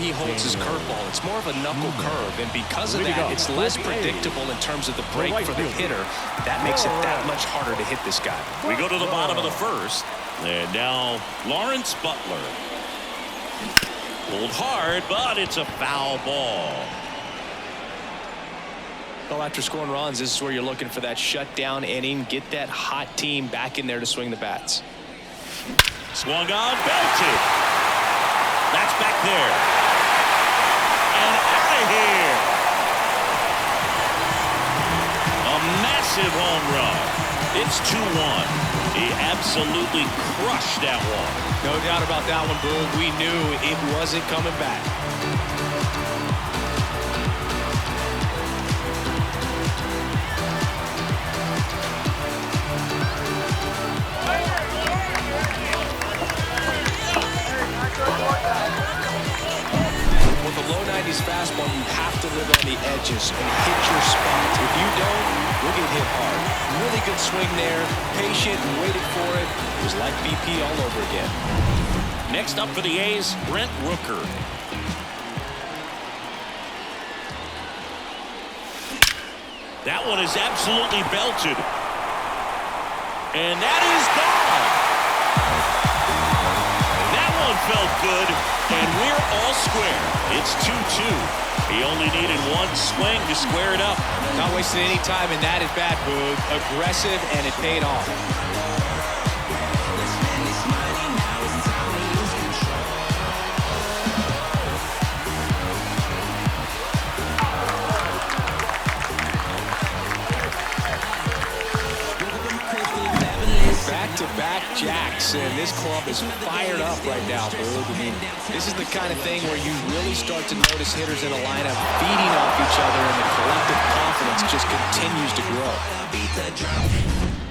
he holds his curveball. It's more of a knuckle curve, and because of that, it's less predictable in terms of the break for the hitter. That makes it that much harder to hit this guy. We go to the bottom of the first, and now Lawrence Butler. Pulled hard, but it's a foul ball. Well, after scoring runs, this is where you're looking for that shutdown inning. Get that hot team back in there to swing the bats. Swung on, belted. That's back there. And out of here. A massive home run. It's 2-1. He absolutely crushed that one. No doubt about that one, Boog. We knew it wasn't coming back. With a low 90s fastball, you have to live on the edges and hit your spot. If you don't, you'll get hit hard. Really good swing there, patient and waited for it. It was like BP all over again. Next up for the A's, Brent Rooker. That one is absolutely belted. And that is gone. That one felt good, and we're all square. It's 2-2. He only needed one swing to square it up. Not wasting any time in that at bat, Boog. Aggressive, and it paid off. Back-to-back jacks, and this club is fired up right now, Boog. I mean, this is the kind of thing where you really start to notice hitters in a lineup feeding off each other, and the collective confidence just continues to grow.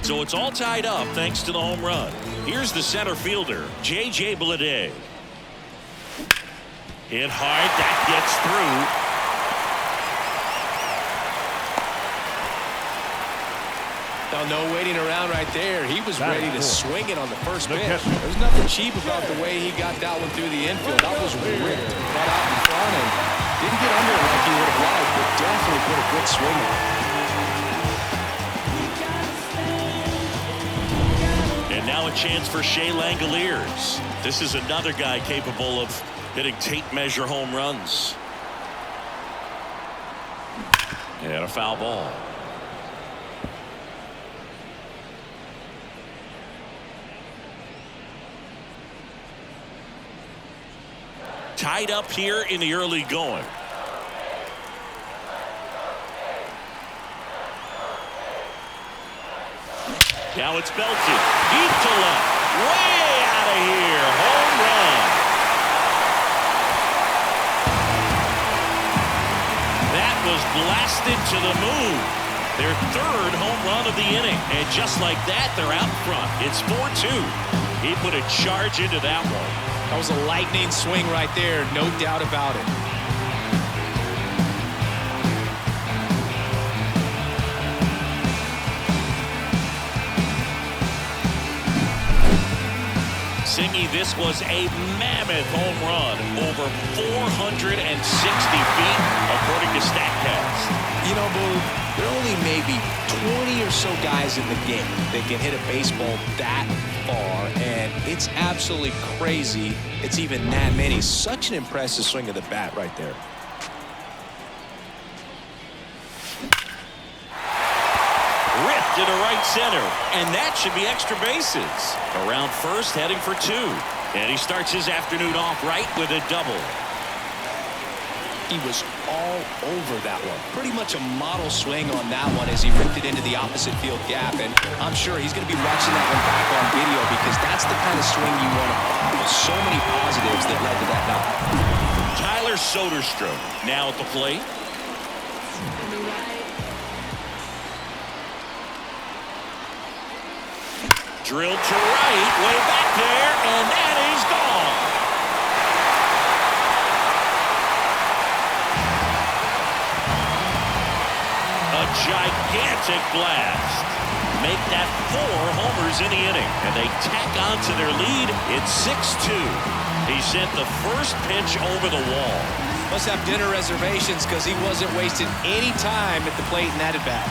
So it's all tied up thanks to the home run. Here's the center fielder, J.J. Bleday. Hit hard, that gets through. No waiting around right there. He was ready to swing it on the first pitch. There's nothing cheap about the way he got that one through the infield. That was ripped, cut out in front, and didn't get under it like he would have liked, but definitely put a good swing on it. And now a chance for Shea Langoliers. This is another guy capable of hitting tape measure home runs. And a foul ball. Tied up here in the early going. Now it's belted. Deep to left. Way out of here. Home run. That was blasted to the moon. Their third home run of the inning. And just like that, they're out front. It's 4-2. He put a charge into that one. That was a lightning swing right there, no doubt about it. Singy, this was a mammoth home run, over 460 feet, according to StatCast. You know, Boo, there are only maybe 20 or so guys in the game that can hit a baseball that far, and it's absolutely crazy it's even that many. Such an impressive swing of the bat right there. Ripped into right center, and that should be extra bases. Around first, heading for two. And he starts his afternoon off right with a double. He was all over that one. Pretty much a model swing on that one as he ripped it into the opposite field gap. And I'm sure he's going to be watching that one back on video because that's the kind of swing you want to follow. So many positives that led to that knock. Tyler Soderstrom now at the plate. Drilled to right, way back there, and that is gone. A gigantic blast. Make that 4 homers in the inning, and they tack on to their lead. It's 6-2. He sent the first pitch over the wall. Must have dinner reservations because he wasn't wasting any time at the plate in that at-bat.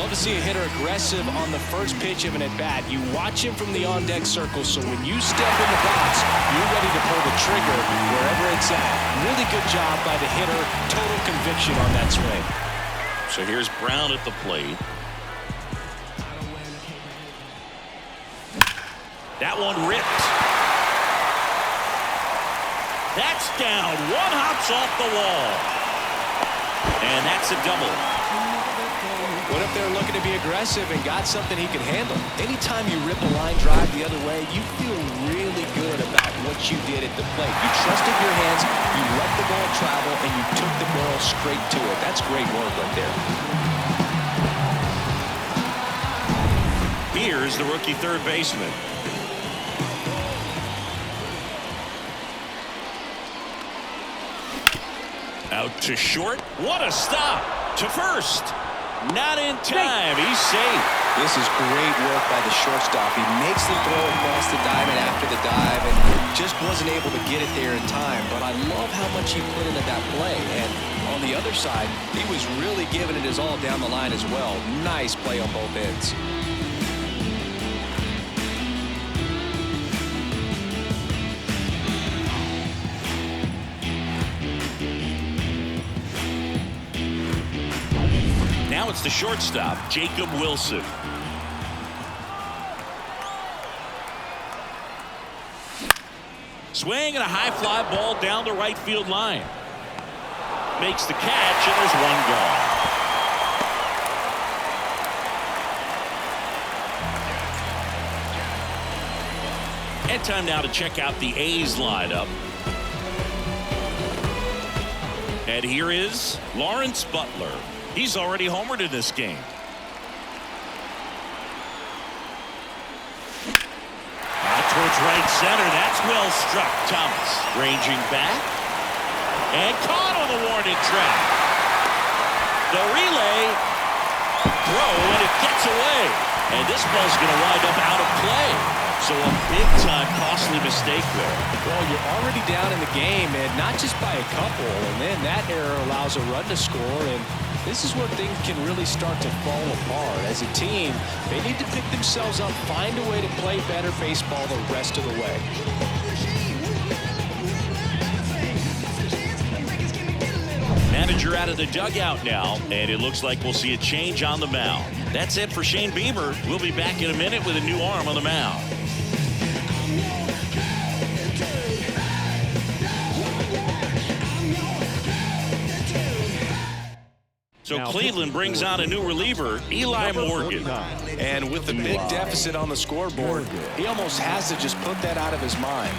Love to see a hitter aggressive on the first pitch of an at-bat. You watch him from the on-deck circle, so when you step in the box, you're ready to pull the trigger wherever it's at. Really good job by the hitter. Total conviction on that swing. So here's Brown at the plate. That one ripped. That's down. One hops off the wall. And that's a double. What if they're looking to be aggressive and got something he can handle? Anytime you rip a line drive the other way, you feel really good about what you did at the plate. You trusted your hands, you let the ball travel, and you took the ball straight to it. That's great work right there. Here's the rookie third baseman. Out to short. What a stop. To first. Not in time. He's safe. This is great work by the shortstop. He makes the throw across the diamond after the dive and just wasn't able to get it there in time. But I love how much he put into that play. And on the other side, he was really giving it his all down the line as well. Nice play on both ends. Now it's the shortstop, Jacob Wilson. Swing and a high fly ball down the right field line. Makes the catch, and there's one gone. And time now to check out the A's lineup. And here is Lawrence Butler. He's already homered in this game. Out towards right center. That's well struck. Thomas ranging back. And caught on the warning track. The relay. Throw, and it gets away. And this ball's going to wind up out of play. So a big-time costly mistake there. Well, you're already down in the game, and not just by a couple. And then that error allows a run to score, and this is where things can really start to fall apart. As a team, they need to pick themselves up, find a way to play better baseball the rest of the way. Manager out of the dugout now, and it looks like we'll see a change on the mound. That's it for Shane Bieber. We'll be back in a minute with a new arm on the mound. So Cleveland brings out a new reliever, Eli Morgan. And with the big deficit on the scoreboard, he almost has to just put that out of his mind.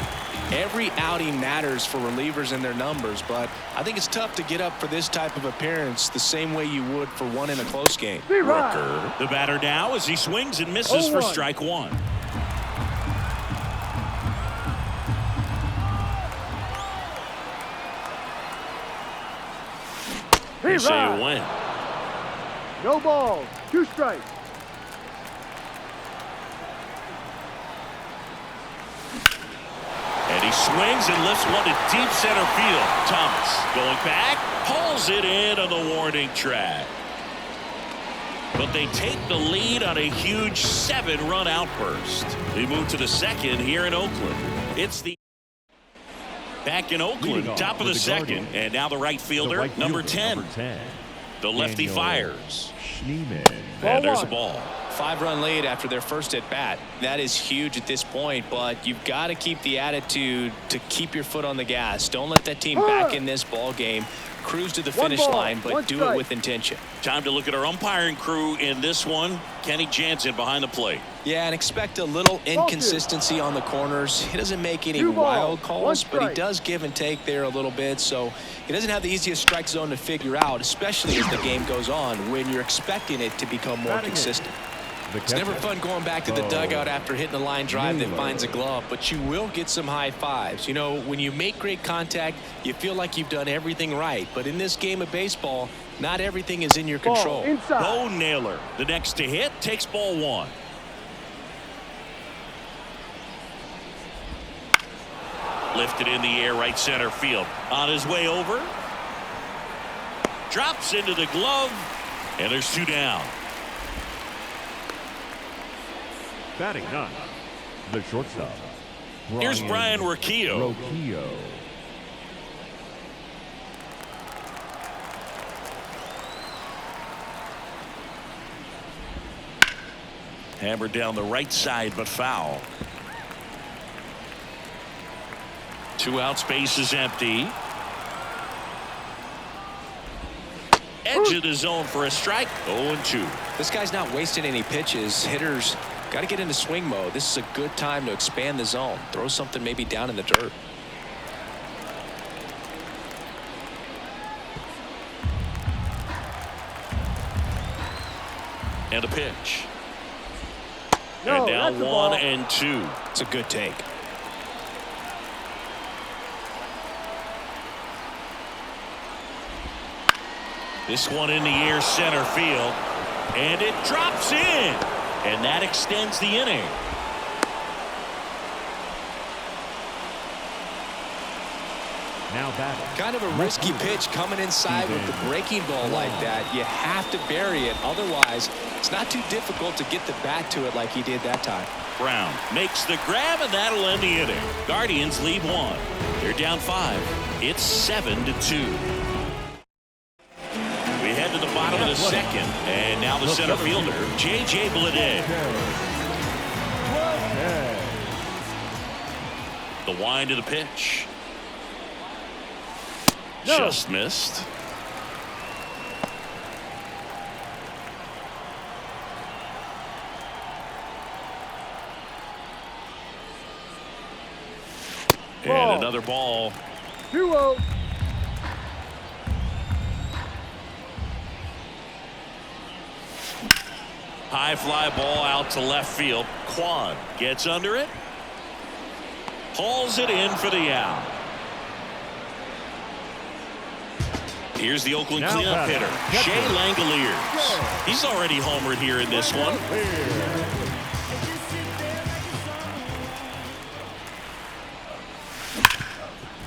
Every outing matters for relievers and their numbers, but I think it's tough to get up for this type of appearance the same way you would for one in a close game. Rooker, the batter now as he swings and misses for strike one. They say a win. No balls, 2 strikes. And he swings and lifts one to deep center field. Thomas going back, pulls it in on the warning track. But they take the lead on a huge 7-run outburst. They move to the second here in Oakland. It's the back in Oakland, top of the second, and now the right fielder, number 10. The lefty fires. And there's a ball. 5-run lead after their first at bat. That is huge at this point, but you've got to keep the attitude to keep your foot on the gas. Don't let that team back in this ball game. Cruise to the finish line, but do it with intention. Time to look at our umpiring crew in this one. Kenny Jansen behind the plate. Yeah, and expect a little inconsistency on the corners. He doesn't make any wild calls, but he does give and take there a little bit, so he doesn't have the easiest strike zone to figure out, especially as the game goes on when you're expecting it to become more consistent. It's never fun going back to the dugout after hitting a line drive that finds a glove, but you will get some high fives. You know, when you make great contact, you feel like you've done everything right. But in this game of baseball, not everything is in your control. Bo Naylor, the next to hit, takes ball one. Lifted in the air, right center field. On his way over. Drops into the glove, and there's two down. Batting ninth, the shortstop. Here's Brian Rocchio. Hammered down the right side, but foul. Two out, space is empty. Edge of the zone for a strike. 0-2. This guy's not wasting any pitches. Hitters got to get into swing mode. This is a good time to expand the zone. Throw something maybe down in the dirt. And a pitch. No, and now that's a 1 ball. and 2. It's a good take. This one in the air, center field, and it drops in, and that extends the inning. Now batting. Kind of a risky pitch coming inside with the breaking ball like that. You have to bury it. Otherwise, it's not too difficult to get the bat to it like he did that time. Brown makes the grab, and that'll end the inning. Guardians lead 1. They're down 5. It's 7-2. We head to the bottom of the second, and now the center fielder, J.J. Bleday. The wind of the pitch. No. Just missed. Ball. And another ball. 2-0. High fly ball out to left field. Kwan gets under it. Hauls it in for the out. Here's the Oakland Now cleanup batting. hitter, Shea Langoliers. He's already homered here in this one.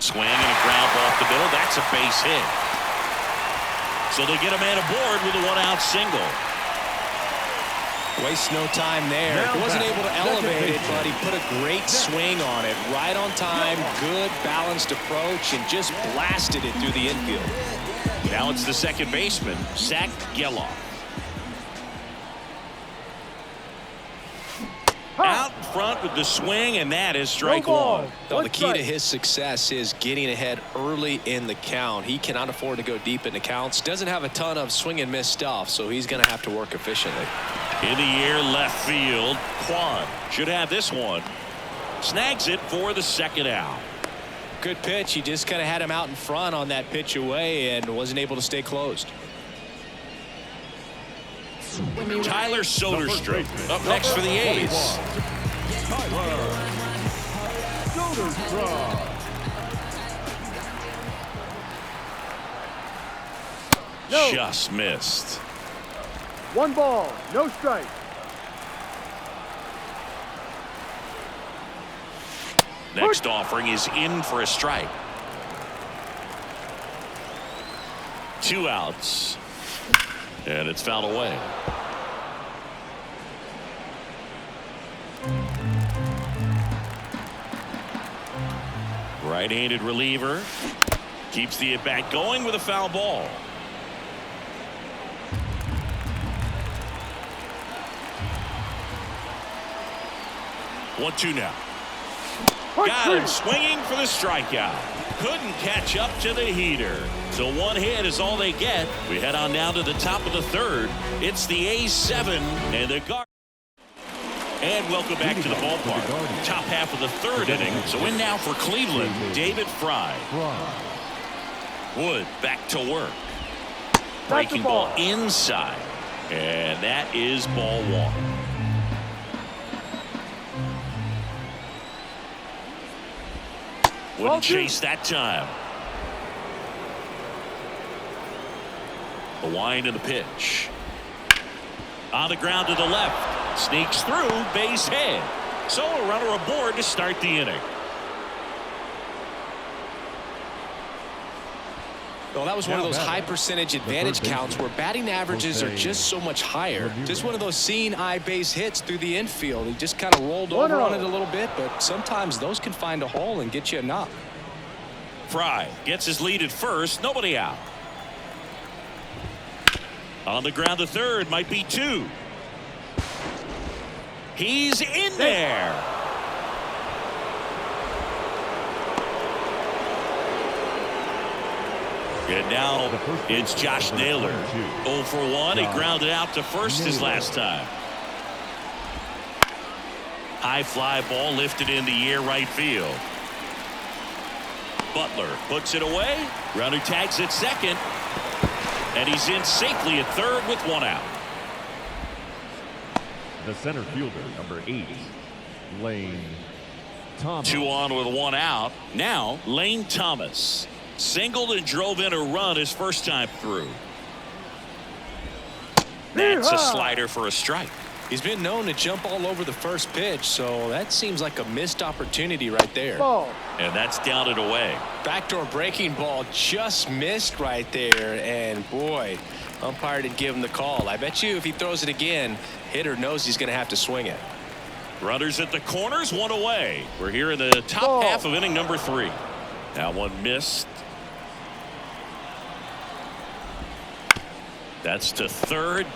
Swing and a ground ball off the middle. That's a base hit. So they get a man aboard with a one-out single. Wastes no time there. He wasn't able to elevate it, but he put a great swing on it. Right on time, good balanced approach, and just blasted it through the infield. Now it's the second baseman, Zach Geloff. Out front with the swing, and that is strike No ball. one. Well, the One key to strike. his success is getting ahead early in the count. He cannot afford to go deep in the counts. Doesn't have a ton of swing and miss stuff, so he's going to have to work efficiently. In the air, left field. Kwan should have this one. Snags it for the second out. Good pitch. He just kind of had him out in front on that pitch away and wasn't able to stay closed. Tyler Soderstrom up next for the A's. No. Just missed. 1 ball, no strike. Next offering is in for a strike. 2 outs. And it's fouled away. Right-handed reliever. Keeps the at-bat going with a foul ball. One-two now. Got him swinging for the strikeout. Couldn't catch up to the heater. So 1 hit is all they get. We head on down to the top of the third. It's the A's 7 and the Guardians. And welcome back to the ballpark. Top half of the third inning. So in now for Cleveland, David Fry. Wood back to work. Breaking ball inside. And that is ball 1. Wouldn't chase that time. The wind and the pitch. On the ground to the left. Sneaks through, base hit. So a runner aboard to start the inning. Well, that was one of those high percentage advantage counts where batting averages are just so much higher. Just one of those seeing eye base hits through the infield. He just kind of rolled over on it a little bit, but sometimes those can find a hole and get you a knock. Fry gets his lead at first. Nobody out. On the ground to third, might be two. He's in there. And now it's Josh Naylor. 0 for 1. He grounded out to first his last time. High fly ball lifted in the air right field. Butler puts it away. Runner tags at second. And he's in safely at third with one out. The center fielder, number 8, Lane Thomas. 2 on with 1 out. Now Lane Thomas singled and drove in a run his first time through. That's a slider for a strike. He's been known to jump all over the first pitch, so that seems like a missed opportunity right there. Ball. And that's down and away. Backdoor breaking ball just missed right there, and boy, umpire didn't give him the call. I bet you if he throws it again, hitter knows he's going to have to swing it. Runners at the corners, 1 away. We're here in the top half of inning number 3. That one missed. That's to third.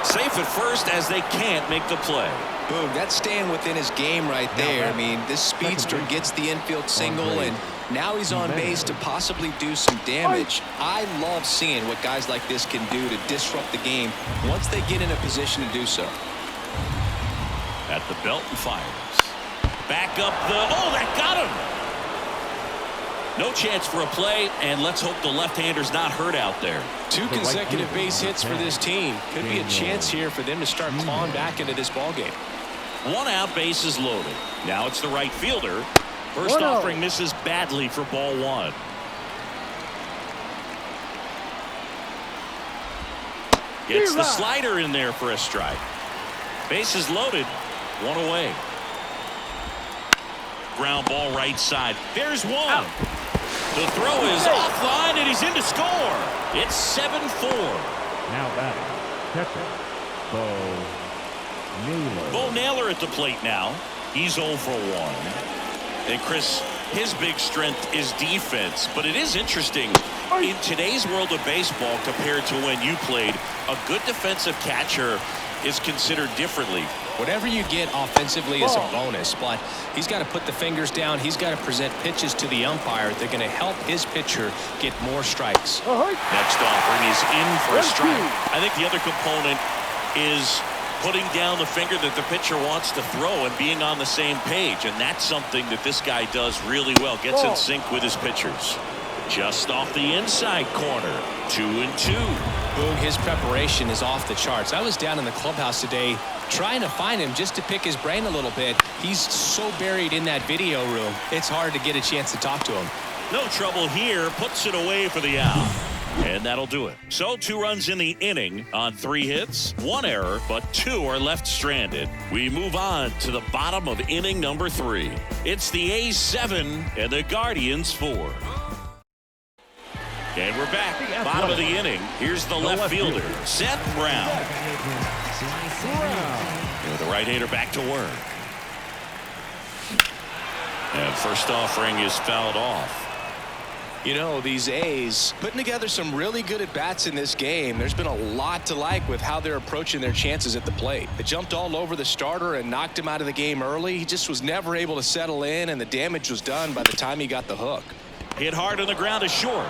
Safe at first as they can't make the play. Boom, that's staying within his game right there. I mean, this speedster gets the infield single, and now he's on base to possibly do some damage. I love seeing what guys like this can do to disrupt the game once they get in a position to do so. At the belt and fires. Back up the... Oh, that got him! No chance for a play, and let's hope the left-hander's not hurt out there. 2 consecutive base hits for this team. Could be a chance here for them to start clawing back into this ballgame. 1 out, bases loaded. Now it's the right fielder. First offering misses badly for ball 1. Gets the slider in there for a strike. Bases loaded. 1 away. Ground ball right side. There's 1. Out. The throw is offline, and he's in to score. It's 7-4. Now batting, catcher, Bo Naylor. Bo Naylor at the plate now. He's 0 for 1. And Chris, his big strength is defense, but it is interesting in today's world of baseball compared to when you played. A good defensive catcher is considered differently. Whatever you get offensively is a bonus, but he's got to put the fingers down. He's got to present pitches to the umpire. They're going to help his pitcher get more strikes. Next offering is in for a strike. I think the other component is putting down the finger that the pitcher wants to throw and being on the same page, and that's something that this guy does really well. Gets in sync with his pitchers. Just off the inside corner. 2-2. Boom, his preparation is off the charts. I was down in the clubhouse today trying to find him just to pick his brain a little bit. He's so buried in that video room, it's hard to get a chance to talk to him. No trouble here. Puts it away for the out. And that'll do it. So 2 runs in the inning on 3 hits, 1 error, but 2 are left stranded. We move on to the bottom of inning number 3. It's the A's 7 and the Guardians 4. And we're back. Bottom of the inning. Here's the left fielder, Seth Brown. And the right-hander back to work. And first offering is fouled off. You know, these A's putting together some really good at-bats in this game. There's been a lot to like with how they're approaching their chances at the plate. They jumped all over the starter and knocked him out of the game early. He just was never able to settle in, and the damage was done by the time he got the hook. Hit hard on the ground is short.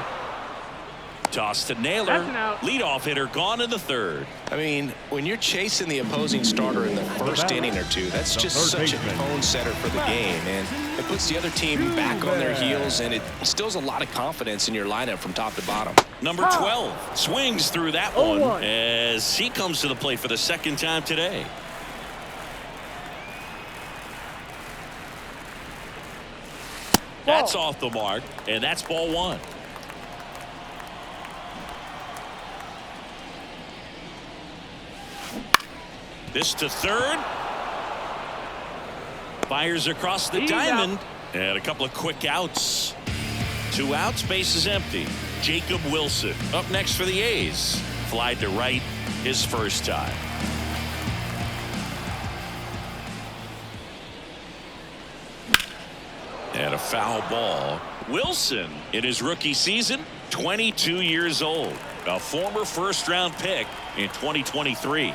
Toss to Naylor. Leadoff hitter gone in the third. I mean, when you're chasing the opposing starter in the first inning or two, that's just such a tone setter for the game, and it puts the other team back on their heels, and it instills a lot of confidence in your lineup from top to bottom. Number 12 swings through that one as he comes to the plate for the second time today. That's off the mark, and that's ball one. This to third. Fires across the diamond. And a couple of quick outs. 2 outs, base is empty. Jacob Wilson up next for the A's. Flied to right his first time. And a foul ball. Wilson in his rookie season, 22 years old. A former first-round pick in 2023.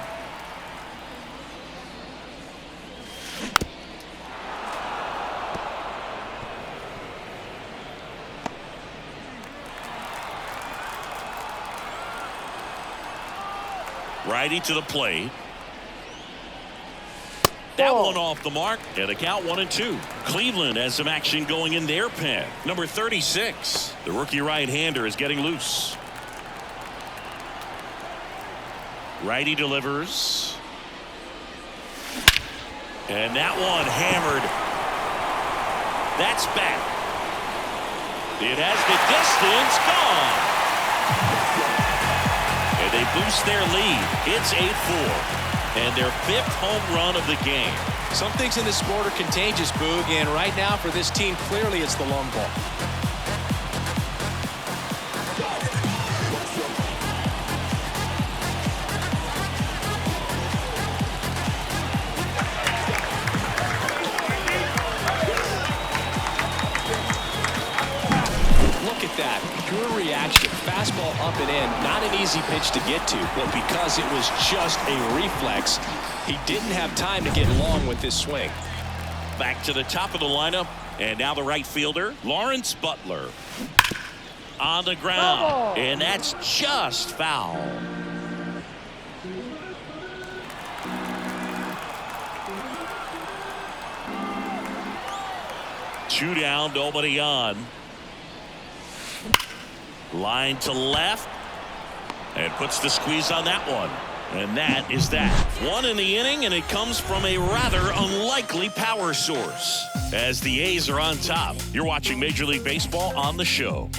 Righty to the plate. That one off the mark, and a count 1-2. Cleveland has some action going in their pen. Number 36, the rookie right-hander is getting loose. Righty delivers. And that one hammered. That's back. It has the distance gone. And they boost their lead. It's 8-4. And their 5th home run of the game. Some things in this sport are contagious, Boog, and right now for this team, clearly it's the long ball. Look at that. Pure reaction. Fastball up and in. Not an easy pitch to get to, but because it was just a reflex, he didn't have time to get long with this swing. Back to the top of the lineup, and now the right fielder, Lawrence Butler. On the ground, and that's just foul. Two down, nobody on. Line to left, and puts the squeeze on that one. And that is that. One in the inning, and it comes from a rather unlikely power source. As the A's are on top, you're watching Major League Baseball on the show.